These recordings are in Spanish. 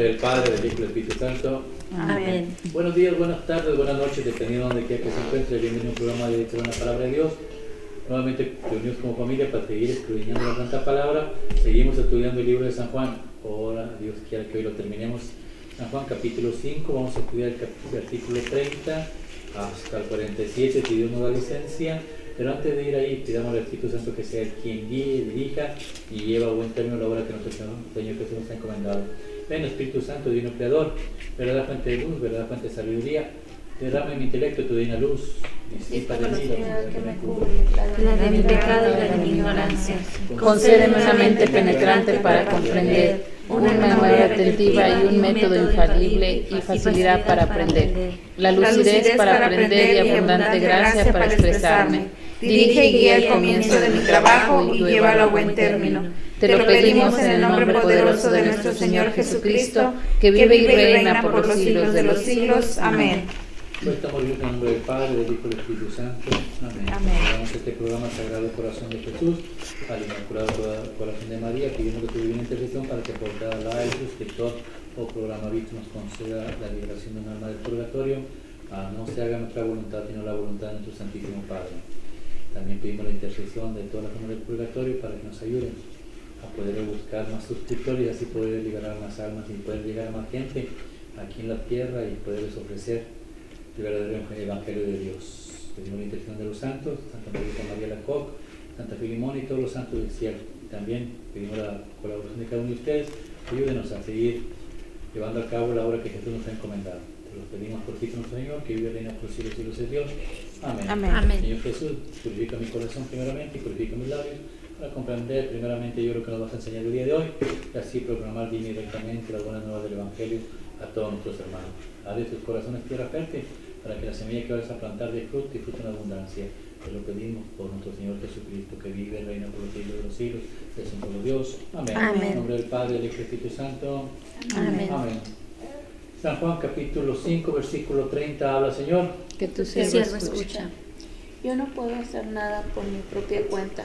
nombre del Padre, del Hijo y del Espíritu Santo. Amén. Buenos días, buenas tardes, buenas noches, dependiendo de donde quiera que se encuentre. Bienvenido a un programa dedicado a la Palabra de Dios. Nuevamente reunidos como familia para seguir escudriñando la Santa Palabra. Seguimos estudiando el libro de San Juan. Ahora, Dios quiera que hoy lo terminemos. San Juan capítulo 5, vamos a estudiar el versículo 30 hasta el 47, si Dios nos da licencia. Pero antes de ir ahí, pidamos al Espíritu Santo que sea quien guíe, dirija y lleve a buen término la obra que nuestro Señor Jesús nos ha encomendado. Ven, Espíritu Santo, Divino Creador, verdad fuente de luz, verdad fuente de sabiduría, derrama en mi intelecto tu divina luz, disipa de mí la oscuridad que me cubre, La de mi pecado y la de mi ignorancia. Concédeme una mente penetrante para comprender, una memoria atentiva y un método infalible y facilidad para aprender, la lucidez para aprender y abundante gracia para expresarme. Dirige y guía el comienzo de mi trabajo y llévalo a buen término. Te lo pedimos en el nombre poderoso de nuestro Señor Jesucristo, que vive y reina por los siglos de los siglos. Amén. Hoy estamos en el nombre del Padre, del Hijo y del Espíritu Santo. Amén. Damos este programa Sagrado Corazón de Jesús, al Inmaculado Corazón de María, pidiendo que tu divina intercesión para que por cada like, suscriptor o programa visto nos conceda la liberación de un alma del purgatorio. No se haga nuestra voluntad, sino la voluntad de nuestro Santísimo Padre. También pedimos la intercesión de todas las almas del purgatorio para que nos ayuden a poder buscar más suscriptores y así poder liberar más almas y poder llegar a más gente aquí en la tierra y poderles ofrecer el verdadero Evangelio de Dios. Pedimos la intercesión de los santos, Santa María Lacoc, Santa Filimón y todos los santos del cielo. También pedimos la colaboración de cada uno de ustedes. Ayúdenos a seguir llevando a cabo la obra que Jesús nos ha encomendado. Te lo pedimos por Cristo nuestro Señor, que vive y reina por los siglos de Dios. Amén. Amén. Señor Jesús, purifica mi corazón primeramente y purifica mis labios para comprender primeramente yo lo que nos vas a enseñar el día de hoy y así proclamar bien y directamente las buenas nuevas del Evangelio a todos nuestros hermanos. Haz de tus corazones tierra fértil para que la semilla que vas a plantar dé fruto y fruto en abundancia. Te lo pedimos por nuestro Señor Jesucristo, que vive y reina por los siglos de los siglos. Es un solo Dios. Amén. Amén. En nombre del Padre, del Hijo y del Espíritu Santo. Amén. Amén. San Juan capítulo 5, versículo 30, habla Señor. Que tu Siervo siervo escucha. escucha. Yo no puedo hacer nada por mi propia cuenta.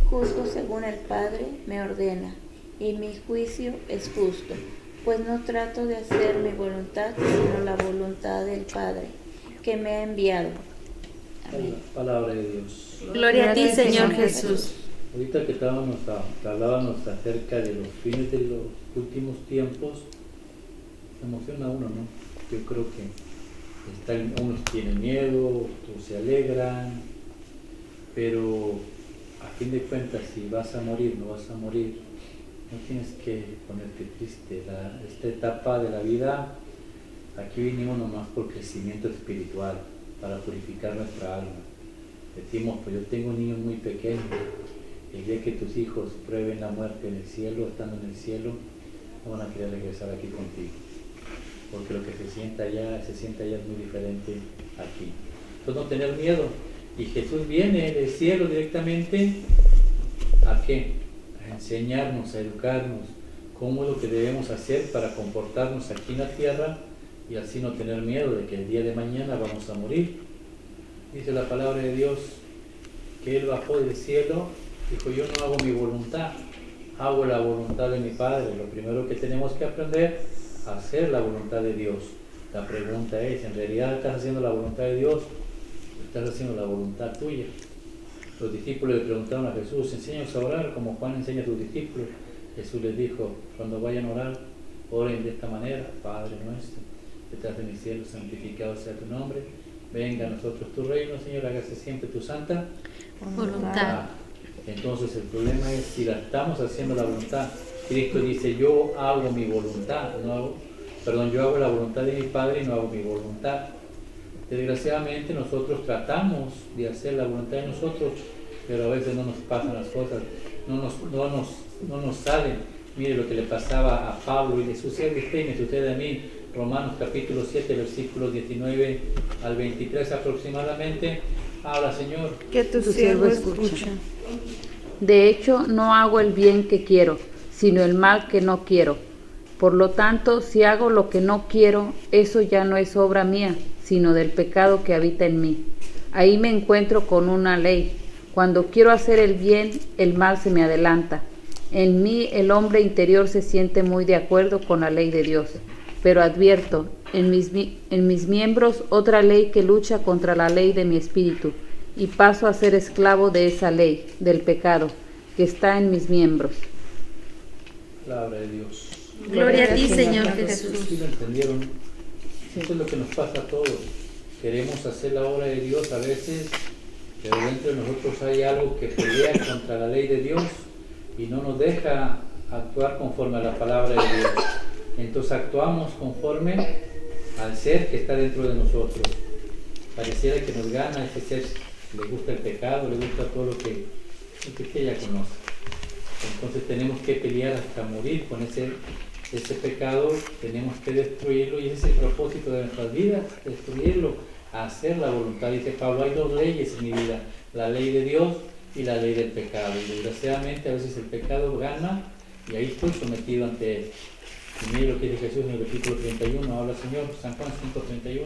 Juzgo según el Padre me ordena, y mi juicio es justo, pues no trato de hacer mi voluntad, sino la voluntad del Padre, que me ha enviado. Amén. Palabra de Dios. Gloria a ti, Señor Jesús. Ahorita que hablábamos acerca de los fines de los últimos tiempos, se emociona uno, ¿no? Yo creo que unos tienen miedo, otros se alegran, pero a fin de cuentas, si vas a morir, no vas a morir, no tienes que ponerte triste. Esta etapa de la vida, aquí vinimos nomás por crecimiento espiritual, para purificar nuestra alma. Decimos, pues yo tengo niños muy pequeños, el día que tus hijos prueben la muerte en el cielo, estando en el cielo, no van a querer regresar aquí contigo, porque lo que se siente allá es muy diferente aquí. Entonces no tener miedo. Y Jesús viene del cielo directamente, ¿a qué? A enseñarnos, a educarnos, cómo es lo que debemos hacer para comportarnos aquí en la tierra y así no tener miedo de que el día de mañana vamos a morir. Dice la palabra de Dios que Él bajó del cielo, dijo, yo no hago mi voluntad, hago la voluntad de mi Padre. Lo primero que tenemos que aprender es hacer la voluntad de Dios. La pregunta es, ¿en realidad estás haciendo la voluntad de Dios? Estás haciendo la voluntad tuya. Los discípulos le preguntaron a Jesús, enséñanos a orar como Juan enseña a tus discípulos. Jesús les dijo, cuando vayan a orar, oren de esta manera, Padre nuestro, que estás en el cielo, santificado sea tu nombre, venga a nosotros tu reino, Señor, hágase siempre tu santa Voluntad. Entonces el problema es si la estamos haciendo la voluntad. Cristo dice, yo hago mi voluntad, yo hago la voluntad de mi Padre y no hago mi voluntad. Desgraciadamente nosotros tratamos de hacer la voluntad de nosotros, pero a veces no nos pasan las cosas, no nos salen. Mire lo que le pasaba a Pablo y le sucede a usted y me sucede a mí. Romanos capítulo 7, versículos 19 al 23 aproximadamente. Habla, Señor. Que tu siervo escucha. De hecho, no hago el bien que quiero, sino el mal que no quiero. Por lo tanto, si hago lo que no quiero, eso ya no es obra mía, sino del pecado que habita en mí. Ahí me encuentro con una ley. Cuando quiero hacer el bien, el mal se me adelanta. En mí el hombre interior se siente muy de acuerdo con la ley de Dios, pero advierto en mis miembros otra ley que lucha contra la ley de mi espíritu, y paso a ser esclavo de esa ley, del pecado, que está en mis miembros. Palabra de Dios. Gloria a ti, Señor Jesús. ¿Sí lo entendieron? Eso es lo que nos pasa a todos. Queremos hacer la obra de Dios a veces, pero dentro de nosotros hay algo que pelea contra la ley de Dios y no nos deja actuar conforme a la palabra de Dios. Entonces actuamos conforme al ser que está dentro de nosotros. Pareciera que nos gana ese ser, le gusta el pecado, le gusta todo lo que ella conoce. Entonces tenemos que pelear hasta morir con ese pecado, tenemos que destruirlo, y ese es el propósito de nuestras vidas, destruirlo, hacer la voluntad. Dice Pablo, hay dos leyes en mi vida, la ley de Dios y la ley del pecado. Y desgraciadamente a veces el pecado gana y ahí estoy sometido ante él. Y mire lo que dice Jesús en el versículo 31, habla Señor, San Juan 5:31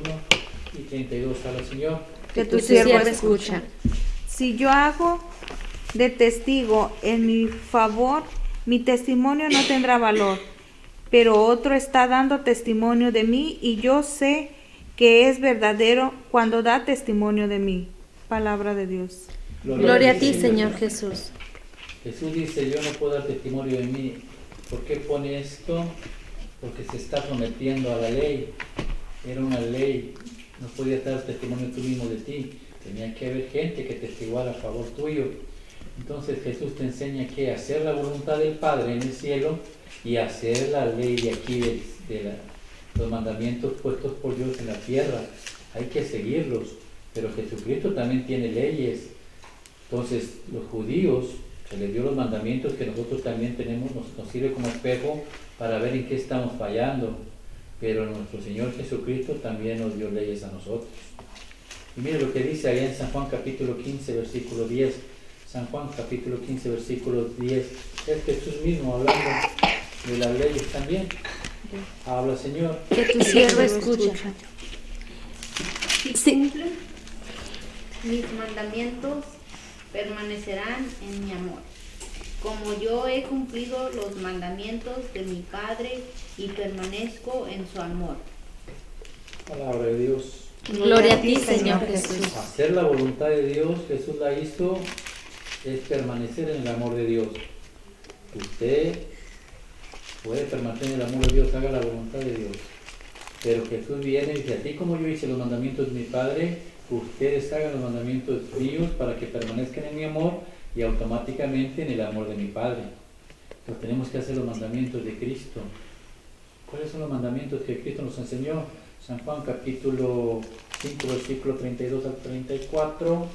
y 32, habla Señor. Que tu siervo escucha. Si yo hago de testigo en mi favor, mi testimonio no tendrá valor, pero otro está dando testimonio de mí y yo sé que es verdadero cuando da testimonio de mí. Palabra de Dios. Gloria a ti, Señor Jesús. Jesús dice, yo no puedo dar testimonio de mí. ¿Por qué pone esto? Porque se está sometiendo a la ley. Era una ley, no podías dar testimonio tú mismo de ti. Tenía que haber gente que testiguara a favor tuyo. Entonces Jesús te enseña que hacer la voluntad del Padre en el cielo y hacer la ley de aquí, los mandamientos puestos por Dios en la tierra. Hay que seguirlos, pero Jesucristo también tiene leyes. Entonces los judíos se les dio los mandamientos que nosotros también tenemos, nos sirve como espejo para ver en qué estamos fallando, pero nuestro Señor Jesucristo también nos dio leyes a nosotros. Y mire lo que dice allá en San Juan capítulo 15 versículo 10. San Juan capítulo 15 versículo 10, es Jesús mismo hablando de las leyes también. Habla Señor. Que tu siervo escucha. Sí. Mis mandamientos permanecerán en mi amor, como yo he cumplido los mandamientos de mi Padre y permanezco en su amor. Palabra de Dios. Gloria a ti, Señor Jesús. Hacer la voluntad de Dios, Jesús la hizo, es permanecer en el amor de Dios. Usted puede permanecer en el amor de Dios, haga la voluntad de Dios. Pero Jesús viene y dice, así como yo hice los mandamientos de mi Padre, ustedes hagan los mandamientos míos para que permanezcan en mi amor y automáticamente en el amor de mi Padre. Entonces tenemos que hacer los mandamientos de Cristo. ¿Cuáles son los mandamientos que Cristo nos enseñó? San Juan capítulo 5, versículo 32 al 34,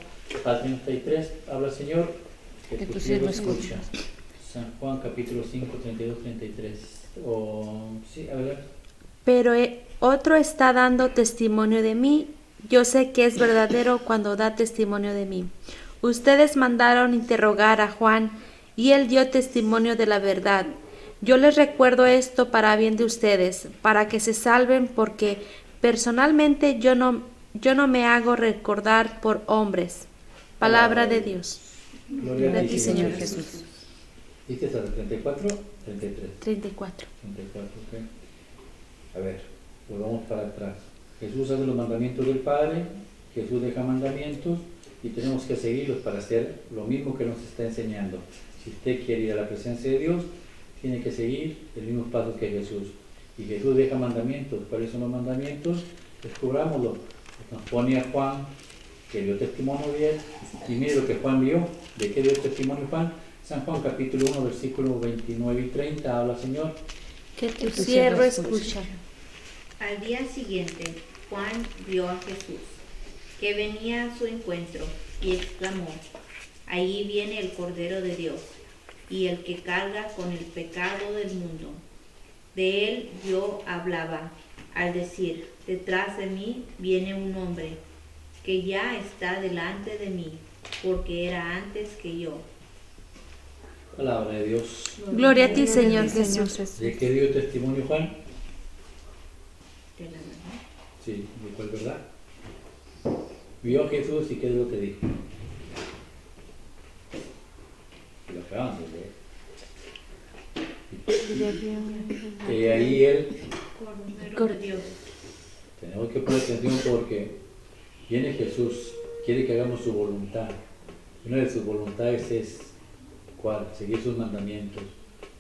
al 33, habla el Señor, que tu siervo escucha. San Juan capítulo 5, 32, 33. Sí, a ver. Pero otro está dando testimonio de mí. Yo sé que es verdadero cuando da testimonio de mí. Ustedes mandaron interrogar a Juan y él dio testimonio de la verdad. Yo les recuerdo esto para bien de ustedes, para que se salven, porque personalmente yo no me hago recordar por hombres. Palabra de Dios. Gloria a ti, Señor Jesús. ¿Dices hasta 34? 33. 34. 34, ok. A ver, volvamos para atrás. Jesús hace los mandamientos del Padre, Jesús deja mandamientos y tenemos que seguirlos para hacer lo mismo que nos está enseñando. Si usted quiere ir a la presencia de Dios, tiene que seguir el mismo paso que Jesús. Y Jesús deja mandamientos. ¿Cuáles son los mandamientos? Descubrámoslo. Nos pone a Juan, que dio testimonio de él, y mire lo que Juan vio. ¿De qué dio testimonio Juan? San Juan capítulo 1, versículos 29 y 30, habla Señor. Que tu siervo escucha. Al día siguiente, Juan vio a Jesús, que venía a su encuentro, y exclamó, ahí viene el Cordero de Dios, y el que carga con el pecado del mundo. De él yo hablaba, al decir, detrás de mí viene un hombre, que ya está delante de mí, porque era antes que yo. Palabra de Dios. Gloria a ti, Señor Jesús. ¿De qué dio testimonio Juan? De la verdad. Sí, ¿de cuál verdad? Vio a Jesús y ¿qué es lo que dijo? Lo acaban de leer. Ahí él, Cordero de Dios. tenemos que poner atención porque viene Jesús, quiere que hagamos su voluntad. Una de sus voluntades es, ¿cuál? Seguir sus mandamientos.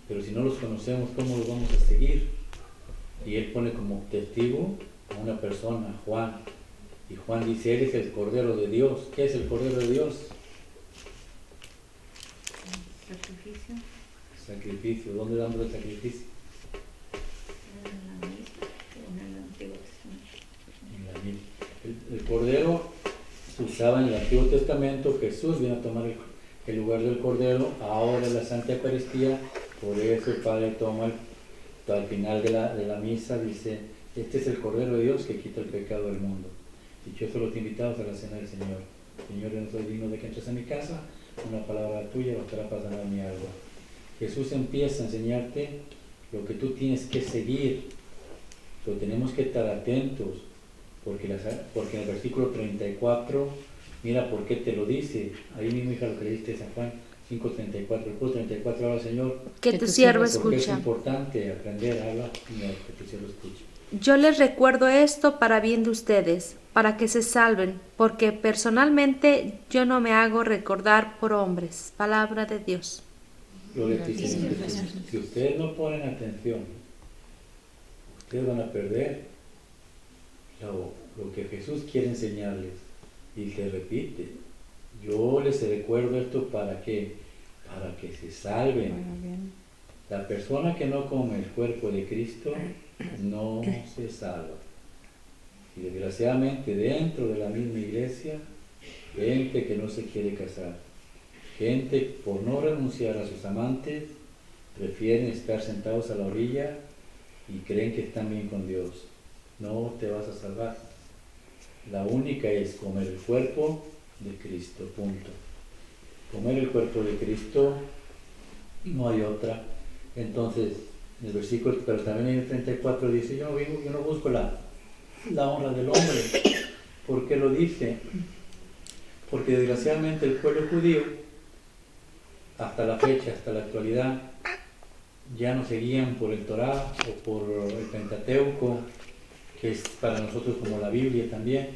Pero si no los conocemos, ¿cómo los vamos a seguir? Y él pone como testigo a una persona, Juan. Y Juan dice, él es el Cordero de Dios. ¿Qué es el Cordero de Dios? Sacrificio. Sacrificio. ¿Dónde damos el sacrificio? En la misma, en el Antiguo Testamento. En la misma. El Cordero se usaba en el Antiguo Testamento. Jesús vino a tomar el lugar del Cordero. Ahora en la Santa Eucaristía, por eso el Padre toma al final de la misa, dice, este es el Cordero de Dios que quita el pecado del mundo. Dichosos los invitados a la cena del Señor. Señor, yo no soy digno de que entres a mi casa, una palabra tuya bastará para sanar mi alma. Jesús empieza a enseñarte lo que tú tienes que seguir, pero tenemos que estar atentos, porque en el versículo 34, mira por qué te lo dice, ahí mismo, hija, lo que leíste San Juan 5:34, el versículo 34 habla, Señor, Que tu siervo porque es escucha. importante aprender, habla, Señor, que tu siervo escuche. Yo les recuerdo esto para bien de ustedes, para que se salven, porque personalmente yo no me hago recordar por hombres. Palabra de Dios. Gloria a ti, Señor Jesús. Si ustedes no ponen atención, ustedes van a perder lo que Jesús quiere enseñarles. Y te repite, yo les recuerdo esto para que se salven. La persona que no come el cuerpo de Cristo no se salva. Y desgraciadamente dentro de la misma iglesia, gente que no se quiere casar, gente por no renunciar a sus amantes, prefieren estar sentados a la orilla y creen que están bien con Dios. No te vas a salvar. La única es comer el cuerpo de Cristo, punto. Comer el cuerpo de Cristo, no hay otra. Entonces, en el versículo, pero también en el 34 dice, yo no busco la honra del hombre. ¿Por qué lo dice? Porque desgraciadamente el pueblo judío, hasta la fecha, hasta la actualidad, ya no se guían por el Torá o por el Pentateuco, que es para nosotros como la Biblia también.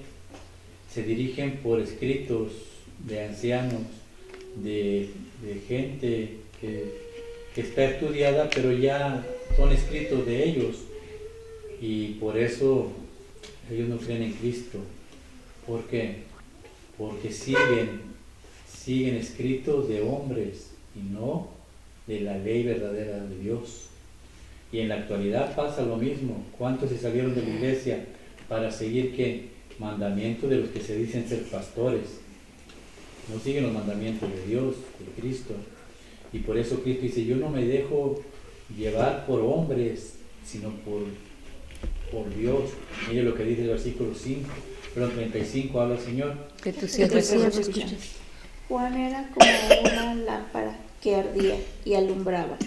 Se dirigen por escritos de ancianos, de gente que está estudiada, pero ya son escritos de ellos, y por eso ellos no creen en Cristo. ¿Por qué? Porque siguen escritos de hombres y no de la ley verdadera de Dios. Y en la actualidad pasa lo mismo. ¿Cuántos se salieron de la iglesia para seguir qué? Mandamientos de los que se dicen ser pastores? No siguen los mandamientos de Dios, de Cristo. Y por eso Cristo dice, yo no me dejo llevar por hombres, sino por Dios. Mire lo que dice el versículo 35, habla el Señor. Que tu siervo escuche. Juan era como una lámpara que ardía y alumbraba,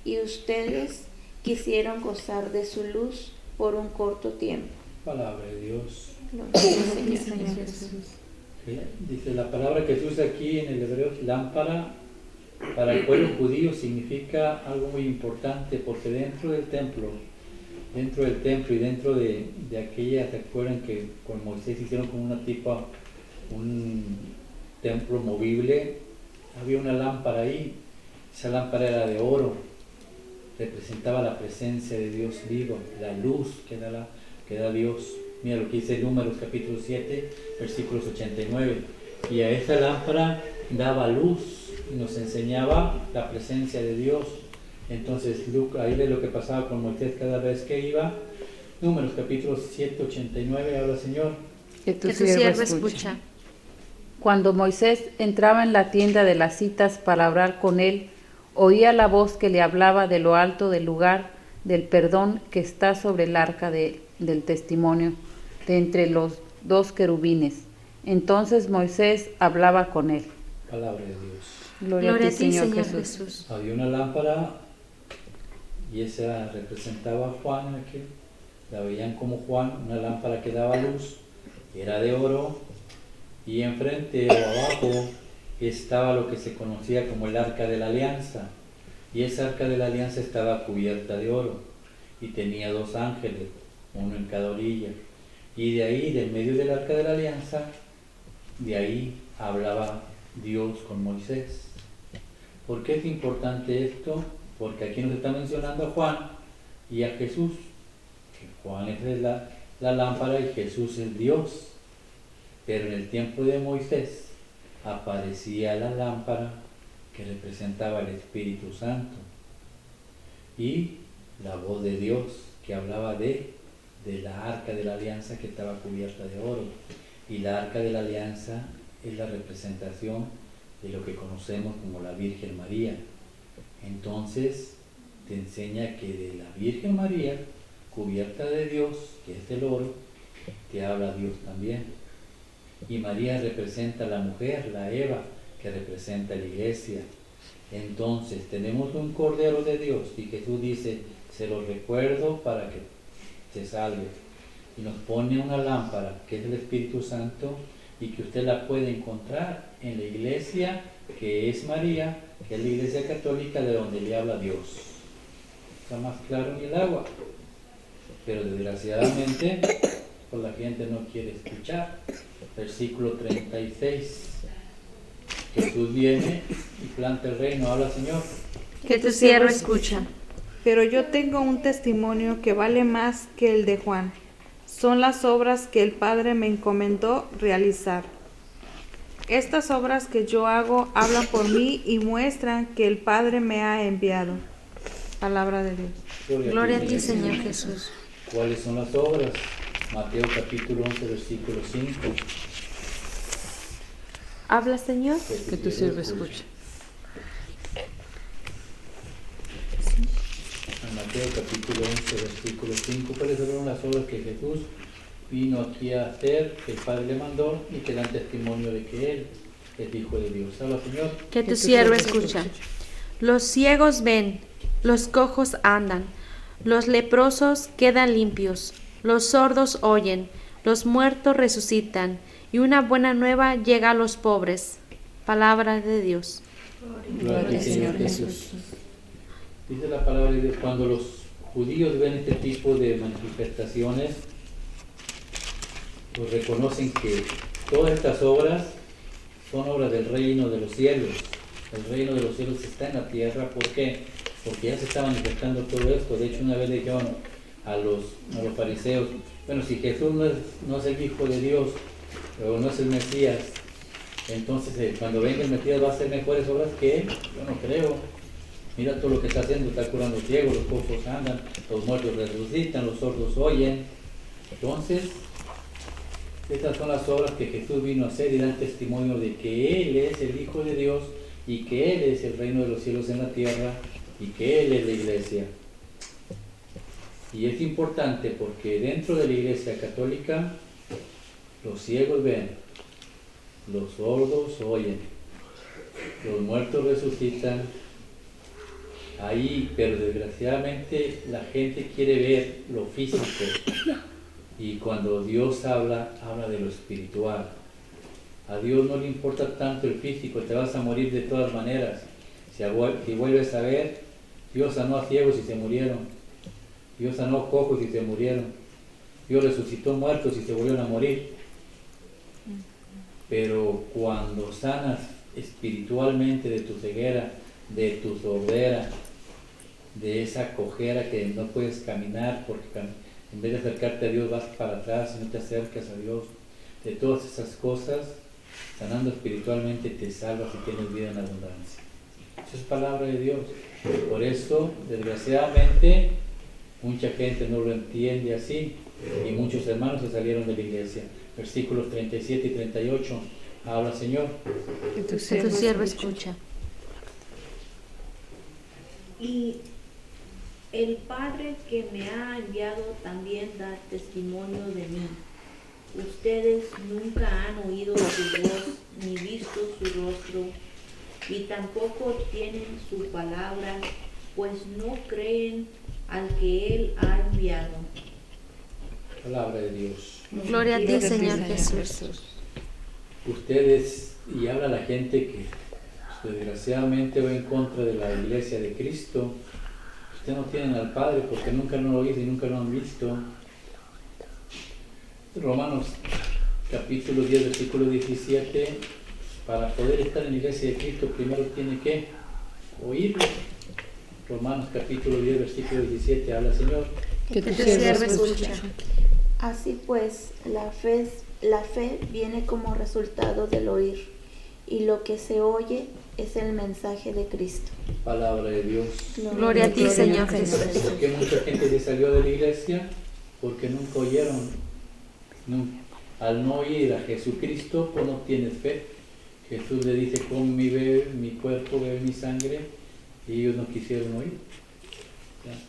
y ustedes quisieron gozar de su luz por un corto tiempo. Palabra de Dios. Gloria al Señor. Dice la palabra que se usa aquí en el hebreo, lámpara, para el pueblo judío significa algo muy importante, porque dentro del templo y dentro de aquella, ¿se acuerdan que con Moisés hicieron como un templo movible? Había una lámpara ahí, esa lámpara era de oro, representaba la presencia de Dios vivo, la luz que da Dios. Mira lo que dice Números capítulo 7, versículos 89. Y a esa lámpara daba luz y nos enseñaba la presencia de Dios. Entonces, ahí ve lo que pasaba con Moisés cada vez que iba. Números capítulo 7, 89, habla Señor. Que tu Que tu siervo siervo escuche. escucha. Cuando Moisés entraba en la tienda de las citas para hablar con él, oía la voz que le hablaba de lo alto del lugar del perdón que está sobre el arca del testimonio, de entre los dos querubines. Entonces Moisés hablaba con él. Palabra de Dios. Gloria a ti, Señor Jesús. Había una lámpara y esa representaba a Juan, aquí la veían como Juan, una lámpara que daba luz, era de oro, y enfrente o abajo estaba lo que se conocía como el arca de la alianza. Y esa arca de la alianza estaba cubierta de oro y tenía 2 ángeles, uno en cada orilla. Y de ahí, del medio del arca de la alianza, de ahí hablaba Dios con Moisés. ¿Por qué es importante esto? Porque aquí nos está mencionando a Juan y a Jesús. Que Juan es la lámpara y Jesús es Dios. Pero en el tiempo de Moisés aparecía la lámpara que representaba el Espíritu Santo y la voz de Dios que hablaba de la arca de la alianza que estaba cubierta de oro. Y la arca de la alianza es la representación de lo que conocemos como la Virgen María. Entonces te enseña que de la Virgen María, cubierta de Dios, que es el oro, te habla Dios también. Y María representa a la mujer, la Eva, que representa a la iglesia. Entonces tenemos un Cordero de Dios y Jesús dice, se lo recuerdo para que te salve. Y nos pone una lámpara, que es el Espíritu Santo, y que usted la puede encontrar en la iglesia, que es María, que es la iglesia católica de donde le habla Dios. Está más claro en el agua. Pero desgraciadamente, pues la gente no quiere escuchar. Versículo 36. Jesús viene y planta el reino. Habla, Señor. Que tu siervo escucha. Pero yo tengo un testimonio que vale más que el de Juan. Son las obras que el Padre me encomendó realizar. Estas obras que yo hago hablan por mí y muestran que el Padre me ha enviado. Palabra de Dios. Gloria a ti, Señor Jesús. ¿Cuáles son las obras? Mateo capítulo 11, versículo 5. Habla, Señor. Que tu siervo escuche. En Mateo capítulo 11, versículo 5, ¿cuáles fueron las obras que Jesús vino aquí a hacer, que el Padre le mandó y que dan testimonio de que Él es Hijo de Dios? Habla, Señor. Que tu siervo escucha. Los ciegos ven, los cojos andan, los leprosos quedan limpios, los sordos oyen, los muertos resucitan, y una buena nueva llega a los pobres. Palabra de Dios. Gloria al Señor Jesús. Dice la palabra de Dios, cuando los judíos ven este tipo de manifestaciones, pues reconocen que todas estas obras son obras del reino de los cielos. El reino de los cielos está en la tierra. ¿Por qué? Porque ya se está manifestando todo esto. De hecho, una vez le dijeron a los fariseos, bueno, si Jesús no es el Hijo de Dios, o no es el Mesías, entonces cuando venga el Mesías va a hacer mejores obras que Él. Yo no creo. Mira todo lo que está haciendo, está curando ciegos, los cojos andan, los muertos resucitan, los sordos oyen. Entonces, estas son las obras que Jesús vino a hacer y dan testimonio de que Él es el Hijo de Dios y que Él es el reino de los cielos en la tierra y que Él es la iglesia. Y es importante porque dentro de la iglesia católica los ciegos ven, los sordos oyen, los muertos resucitan. Ahí, pero desgraciadamente la gente quiere ver lo físico y cuando Dios habla de lo espiritual. A Dios no le importa tanto el físico, te vas a morir de todas maneras. Si vuelves a ver, Dios sanó a ciegos y se murieron, Dios sanó a cojos y se murieron, Dios resucitó muertos y se volvieron a morir. Pero cuando sanas espiritualmente de tu ceguera, de tu sordera, de esa cojera que no puedes caminar porque en vez de acercarte a Dios vas para atrás y no te acercas a Dios, de todas esas cosas, sanando espiritualmente te salvas y tienes vida en abundancia. Esa es palabra de Dios. Por eso, desgraciadamente, mucha gente no lo entiende así y muchos hermanos se salieron de la iglesia. Versículos 37 y 38. Habla, Señor. Que tu siervo escucha. Y el Padre que me ha enviado también da testimonio de mí. Ustedes nunca han oído su voz ni visto su rostro, y tampoco tienen su palabra, pues no creen al que Él ha enviado. Palabra de Dios. Gloria a ti, Señor Jesús. Ustedes, y habla la gente que desgraciadamente va en contra de la iglesia de Cristo. Ustedes no tienen al Padre porque nunca lo han oído y nunca lo han visto. Romanos capítulo 10, versículo 17, para poder estar en la iglesia de Cristo primero tiene que oírlo. Romanos capítulo 10, versículo 17, habla Señor. Que tu tu siervo siervo escuche. escucha. Así pues, la fe viene como resultado del oír, y lo que se oye es el mensaje de Cristo. Palabra de Dios. Gloria a ti, Señor Jesús. ¿Por qué mucha gente se salió de la iglesia? Porque nunca oyeron. Al no oír a Jesucristo, pues no tienes fe. Jesús le dice, come y bebe mi cuerpo, bebe mi sangre, y ellos no quisieron oír. ¿Ya?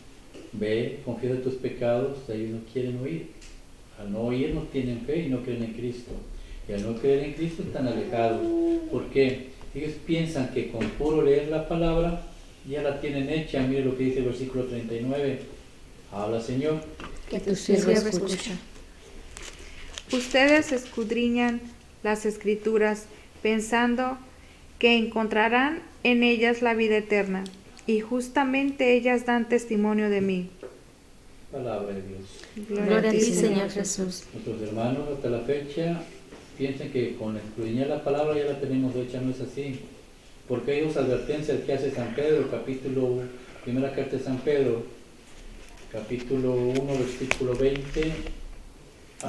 Ve, confiesa tus pecados, ellos no quieren oír. Al no oír no tienen fe y no creen en Cristo. Y al no creer en Cristo están alejados. ¿Por qué? Ellos piensan que con puro leer la palabra ya la tienen hecha. Mire lo que dice el versículo 39. Habla Señor. Que tu siervo escuche. Ustedes escudriñan las Escrituras pensando que encontrarán en ellas la vida eterna, y justamente ellas dan testimonio de mí. Palabra de Dios. Gloria a ti, Señor Jesús. Nuestros hermanos hasta la fecha piensan que con escudriñar la palabra ya la tenemos hecha. No es así. Porque hay dos advertencias que hace San Pedro, primera carta de San Pedro, capítulo 1, versículo 20.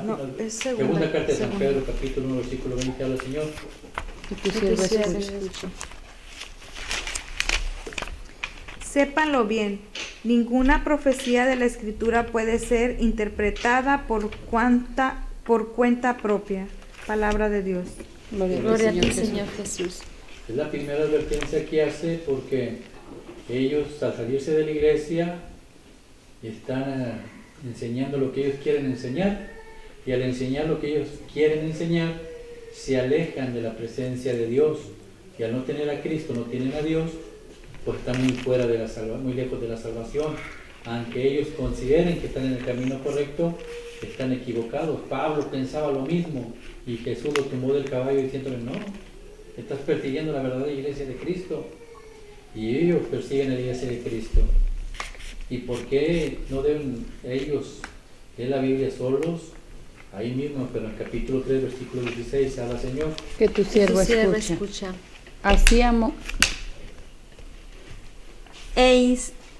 No, es Segunda carta de San Pedro, capítulo 1, versículo 20, habla Señor. Que tu siervo escuche. Sépanlo bien, ninguna profecía de la Escritura puede ser interpretada por cuenta propia. Palabra de Dios. Gloria a ti, Señor Jesús. Es la primera advertencia que hace porque ellos al salirse de la iglesia están enseñando lo que ellos quieren enseñar, y al enseñar lo que ellos quieren enseñar se alejan de la presencia de Dios, y al no tener a Cristo no tienen a Dios, pues están muy fuera de muy lejos de la salvación. Aunque ellos consideren que están en el camino correcto, están equivocados. Pablo pensaba lo mismo y Jesús lo tomó del caballo diciéndole, no, estás persiguiendo la verdadera iglesia de Cristo. Y ellos persiguen la iglesia de Cristo. ¿Y por qué no deben ellos leer la Biblia solos? Ahí mismo, pero en el capítulo 3, versículo 16, habla Señor. Que tu siervo Tu siervo escuche. escucha. Así amo.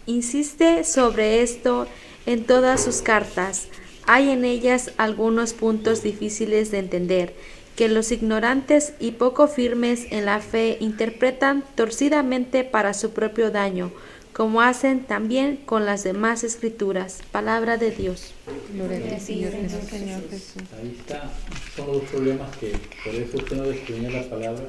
Insiste sobre esto en todas sus cartas. Hay en ellas algunos puntos difíciles de entender, que los ignorantes y poco firmes en la fe interpretan torcidamente para su propio daño, como hacen también con las demás escrituras. Palabra de Dios. Gloria a ti, Señor Jesús. Ahí está, son los dos problemas que por eso usted no descubrió la palabra.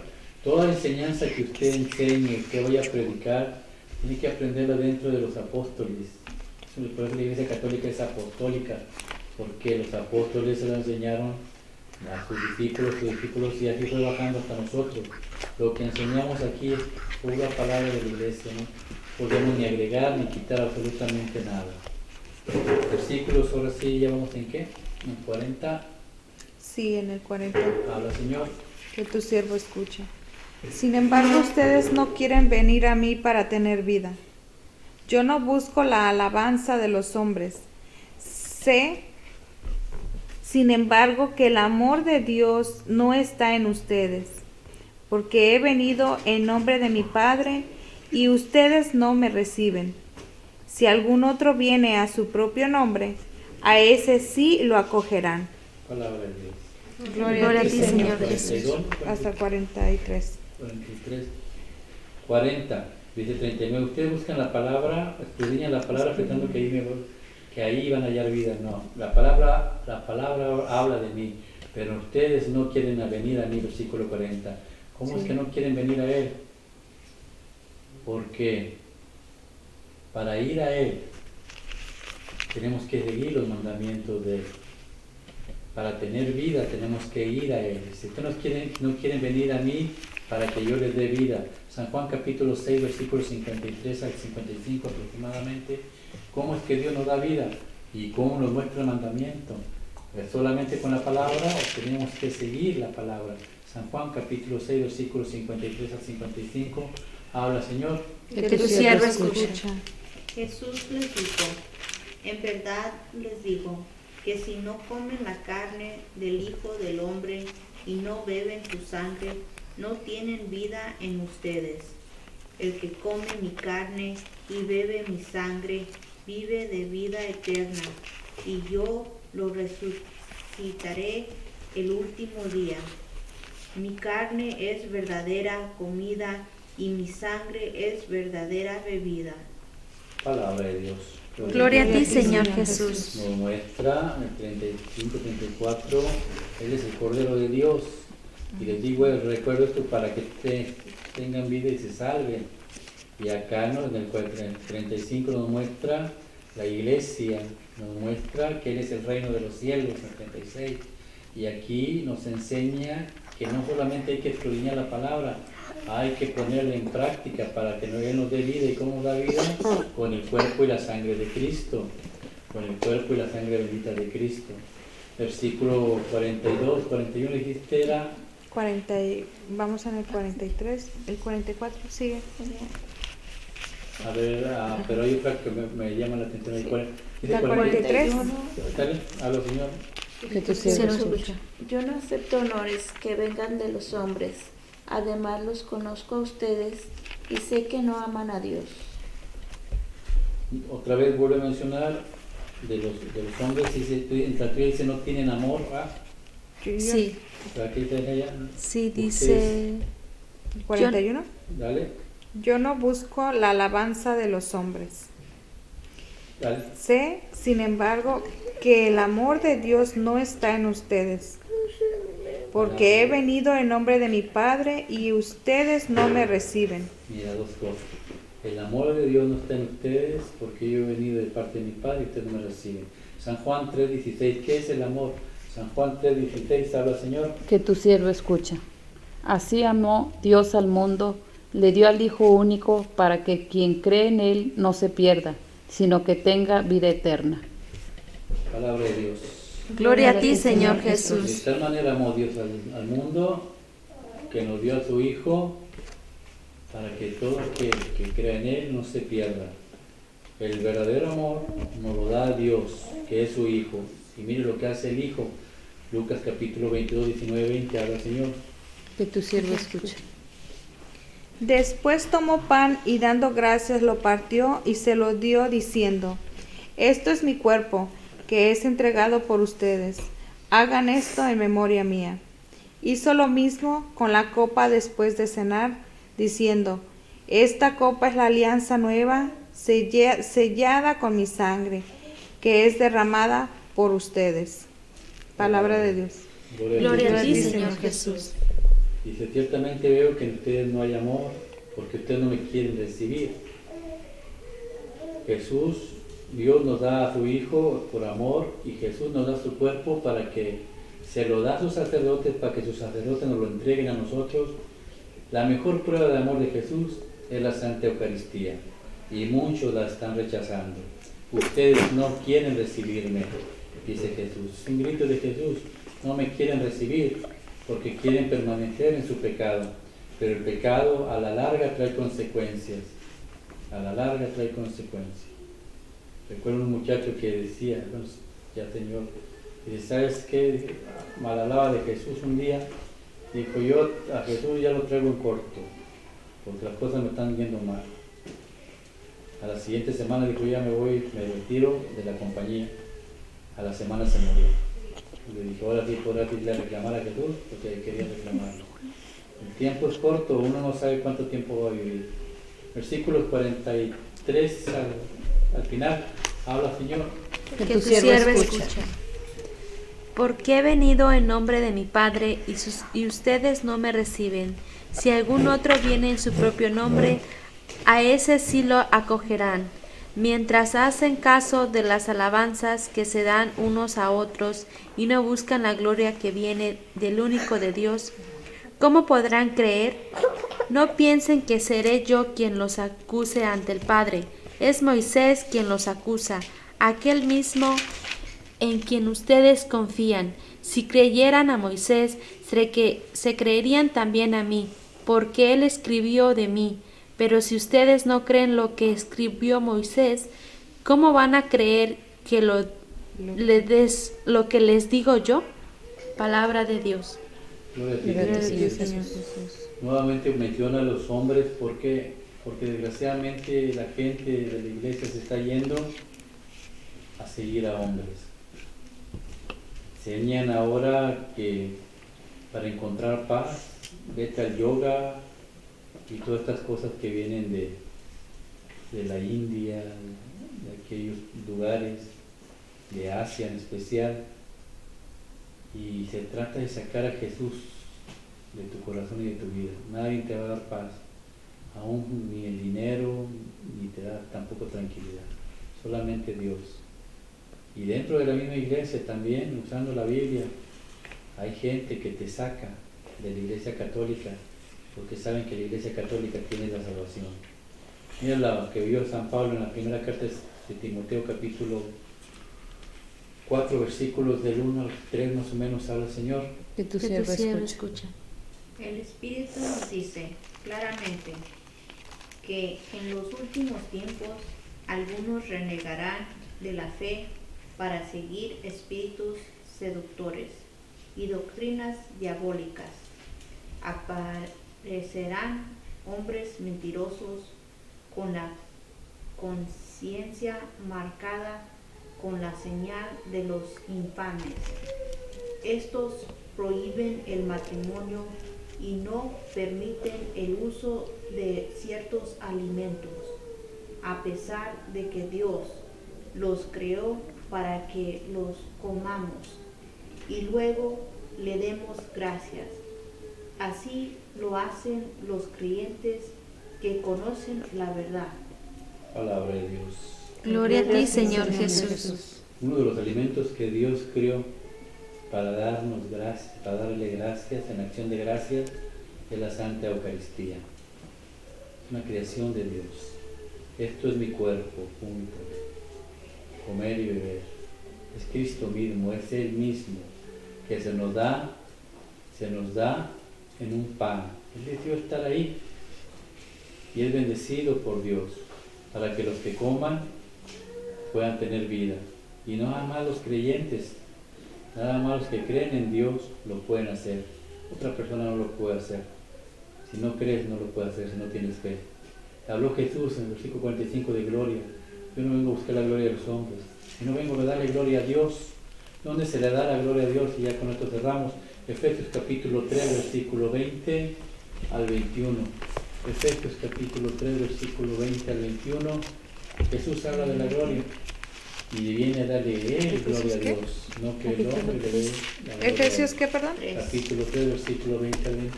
Toda enseñanza que usted enseñe, que vaya a predicar, tiene que aprenderla dentro de los apóstoles. Por eso la Iglesia Católica es apostólica, porque los apóstoles se la enseñaron a sus discípulos y así fue bajando hasta nosotros. Lo que enseñamos aquí es pura palabra de la Iglesia, no podemos ni agregar ni quitar absolutamente nada. Versículos, ahora sí, ya vamos en qué, en 40. Sí, en el 40. Habla Señor. Que tu siervo escuche. Sin embargo, ustedes no quieren venir a mí para tener vida. Yo no busco la alabanza de los hombres. Sé, sin embargo, que el amor de Dios no está en ustedes, porque he venido en nombre de mi Padre y ustedes no me reciben. Si algún otro viene a su propio nombre, a ese sí lo acogerán. Palabra de Dios. Gloria a ti, Señor Jesús. 42, Hasta 43. 43, 40, dice 39. Ustedes buscan la palabra, escudriñan la palabra pensando que ahí van a hallar vida. No, la palabra habla de mí, pero ustedes no quieren venir a mí, versículo 40. ¿Cómo es que no quieren venir a Él? Porque para ir a Él tenemos que seguir los mandamientos de Él. Para tener vida tenemos que ir a Él. Si ustedes no quieren venir a mí para que yo les dé vida. San Juan capítulo 6, versículos 53 al 55 aproximadamente. ¿Cómo es que Dios nos da vida? ¿Y cómo nos muestra el mandamiento? ¿Es solamente con la palabra o tenemos que seguir la palabra? San Juan capítulo 6, versículos 53 al 55. Habla, Señor. Que tu siervo escucha. Jesús les dijo, en verdad les digo, que si no comen la carne del Hijo del Hombre y no beben su sangre, no tienen vida en ustedes. El que come mi carne y bebe mi sangre, vive de vida eterna, y yo lo resucitaré el último día. Mi carne es verdadera comida y mi sangre es verdadera bebida. Palabra de Dios. Gloria a ti, Señor Jesús. Nos muestra en el 35-34, Él es el Cordero de Dios. Y les digo, recuerdo esto para que tengan vida y se salven. Y acá en el 35 nos muestra la iglesia, nos muestra que Él es el reino de los cielos, en el 36. Y aquí nos enseña que no solamente hay que escudriñar la palabra, hay que ponerla en práctica para que Él nos dé vida. ¿Y cómo da vida? Con el cuerpo y la sangre de Cristo, con el cuerpo y la sangre bendita de Cristo. Versículo 42, 41 dijiste era... Vamos en el 43, el 44 sigue. A ver, pero hay otra que me llama la atención. La 43. Dale, habla, Señor. Que tu siervo escucha. Yo no acepto honores que vengan de los hombres. Además los conozco a ustedes y sé que no aman a Dios. Otra vez vuelve a mencionar de los hombres, en la tuya dice no tienen amor. Sí, Aquí está ella. sí, dice... 41. Dale, Yo no busco la alabanza de los hombres. dale. Sé, sin embargo, que el amor de Dios no está en ustedes, porque he venido en nombre de mi Padre y ustedes no me reciben. Mira, dos cosas. El amor de Dios no está en ustedes porque yo he venido de parte de mi Padre y ustedes no me reciben. San Juan 3:16, ¿qué es el amor? San Juan 3:16, habla, Señor. Que tu siervo escucha. Así amó Dios al mundo, le dio al Hijo único para que quien cree en Él no se pierda, sino que tenga vida eterna. Palabra de Dios. Gloria a ti, Señor De Jesús. tal manera amó Dios al mundo que nos dio a su Hijo para que todo aquel que crea en Él no se pierda. El verdadero amor nos lo da Dios, que es su Hijo. Y mire lo que hace el Hijo. Lucas capítulo 22, 19, 20, habla, Señor. Que tu siervo escucha. Después tomó pan y dando gracias lo partió y se lo dio diciendo, esto es mi cuerpo, que es entregado por ustedes. Hagan esto en memoria mía. Hizo lo mismo con la copa después de cenar, diciendo, esta copa es la alianza nueva, sellada con mi sangre, que es derramada por ustedes. Palabra de Dios. Gloria a ti, Señor Jesús. Dice, ciertamente veo que en ustedes no hay amor, porque ustedes no me quieren recibir. Jesús, Dios nos da a su Hijo por amor, y Jesús nos da su cuerpo para que se lo da a sus sacerdotes, para que sus sacerdotes nos lo entreguen a nosotros. La mejor prueba de amor de Jesús es la Santa Eucaristía, y muchos la están rechazando. Ustedes no quieren recibirme, dice Jesús. Es un grito de Jesús, no me quieren recibir porque quieren permanecer en su pecado, pero el pecado a la larga trae consecuencias, a la larga trae consecuencias. Recuerdo un muchacho que decía, bueno, ya Señor, dice, ¿sabes qué? Mal hablaba de Jesús un día, dijo, yo a Jesús ya lo traigo en corto, porque las cosas me están yendo mal. A la siguiente semana dijo, ya me voy, me retiro de la compañía. A la semana se murió. Le dijo, ahora sí podrás irle a reclamar a Jesús, porque quería reclamarlo. El tiempo es corto, uno no sabe cuánto tiempo va a vivir. Versículos 43 al final, habla, Señor. Que tu siervo escucha. Porque he venido en nombre de mi Padre y ustedes no me reciben. Si algún otro viene en su propio nombre, a ese sí lo acogerán. Mientras hacen caso de las alabanzas que se dan unos a otros y no buscan la gloria que viene del único de Dios, ¿cómo podrán creer? No piensen que seré yo quien los acuse ante el Padre. Es Moisés quien los acusa, aquel mismo en quien ustedes confían. Si creyeran a Moisés, se creerían también a mí, porque él escribió de mí. Pero si ustedes no creen lo que escribió Moisés, ¿cómo van a creer que lo que les digo yo? Palabra de Dios. Gloria a ti, Señor Jesús. Nuevamente menciona a los hombres porque desgraciadamente la gente de la iglesia se está yendo a seguir a hombres. Enseñan ahora que para encontrar paz, vete al yoga y todas estas cosas que vienen de la India, de aquellos lugares, de Asia en especial. Y se trata de sacar a Jesús de tu corazón y de tu vida. Nadie te va a dar paz, aún ni el dinero, ni te da tampoco tranquilidad, solamente Dios. Y dentro de la misma iglesia también, usando la Biblia, hay gente que te saca de la iglesia católica, porque saben que la iglesia católica tiene la salvación. Mira lo que vio San Pablo en la primera carta de Timoteo, capítulo 4, versículos del 1 al 3 más o menos, habla el Señor. Que tu Que siervo tu siervo escucha. escucha. El Espíritu nos dice claramente que en los últimos tiempos algunos renegarán de la fe para seguir espíritus seductores y doctrinas diabólicas. Aparecerán hombres mentirosos con la conciencia marcada con la señal de los infames. Estos prohíben el matrimonio y no permiten el uso de ciertos alimentos, a pesar de que Dios los creó para que los comamos y luego le demos gracias. Así lo hacen los creyentes que conocen la verdad. Palabra de Dios. Gloria a ti, Señor Jesús. Uno de los alimentos que Dios creó para darnos gracias, para darle gracias, en acción de gracias, es la Santa Eucaristía. Es una creación de Dios. Esto es mi cuerpo, punto. Comer y beber. Es Cristo mismo, es Él mismo, que se nos da en un pan. Él decidió estar ahí y es bendecido por Dios para que los que coman puedan tener vida. Y no nada más los creyentes, nada más los que creen en Dios lo pueden hacer. Otra persona no lo puede hacer. Si no crees, no lo puede hacer, si no tienes fe. Habló Jesús en el versículo 45 de gloria. Yo no vengo a buscar la gloria de los hombres, yo no vengo a darle gloria a Dios. ¿Dónde se le da la gloria a Dios? Y ya con esto cerramos. Efesios capítulo 3, versículo 20 al 21. Efesios capítulo 3, versículo 20 al 21. Jesús habla de la gloria y viene a darle Él gloria a Dios, no que el hombre le dé la gloria. Efesios, ¿qué, perdón? Capítulo 3, versículo 20 al 21.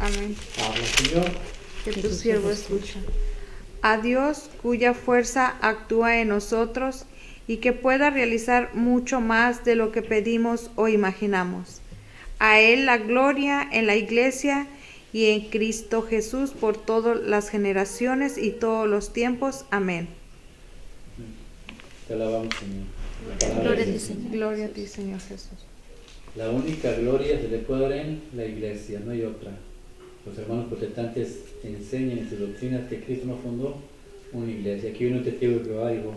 Amén. Habla, Señor. Que tu siervo escucha. A Dios, cuya fuerza actúa en nosotros y que pueda realizar mucho más de lo que pedimos o imaginamos. A Él la gloria en la Iglesia y en Cristo Jesús por todas las generaciones y todos los tiempos. Amén. Te alabamos, Señor. Gloria a ti, Señor. Gloria a ti, Señor Jesús. La única gloria se le puede dar en la iglesia, no hay otra. Los hermanos protestantes enseñan en sus doctrinas que Cristo no fundó una iglesia. Aquí viene un testigo que algo.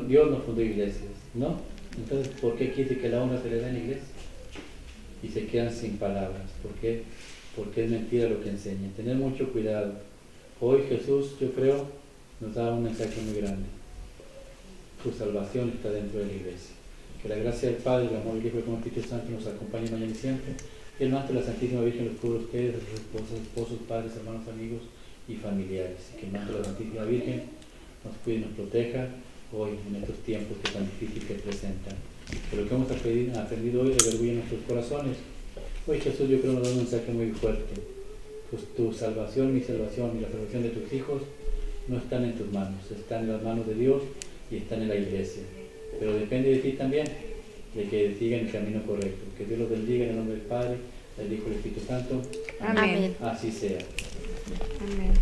Dios no fundó iglesias, ¿no? Entonces, ¿por qué quiere que la honra se le da en la iglesia? Y se quedan sin palabras. ¿Por qué? Porque es mentira lo que enseñan. Tener mucho cuidado. Hoy Jesús, yo creo, nos da un mensaje muy grande. Su salvación está dentro de la iglesia. Que la gracia del Padre, el amor del Hijo y el Espíritu Santo nos acompañe mañana y siempre. Y el manto de la Santísima Virgen los cubra ustedes, sus esposos, padres, hermanos, amigos y familiares. Y que el manto de la Santísima Virgen nos cuide y nos proteja hoy en estos tiempos que tan difíciles que presentan. Que lo que hemos aprendido hoy reverbuye en nuestros corazones. Hoy Jesús, yo creo, nos da un mensaje muy fuerte. Pues tu salvación, mi salvación y la salvación de tus hijos no están en tus manos, están en las manos de Dios y están en la iglesia. Pero depende de ti también, de que sigan el camino correcto. Que Dios los bendiga en el nombre del Padre, del Hijo y del Espíritu Santo. Amén. Así sea. Amén.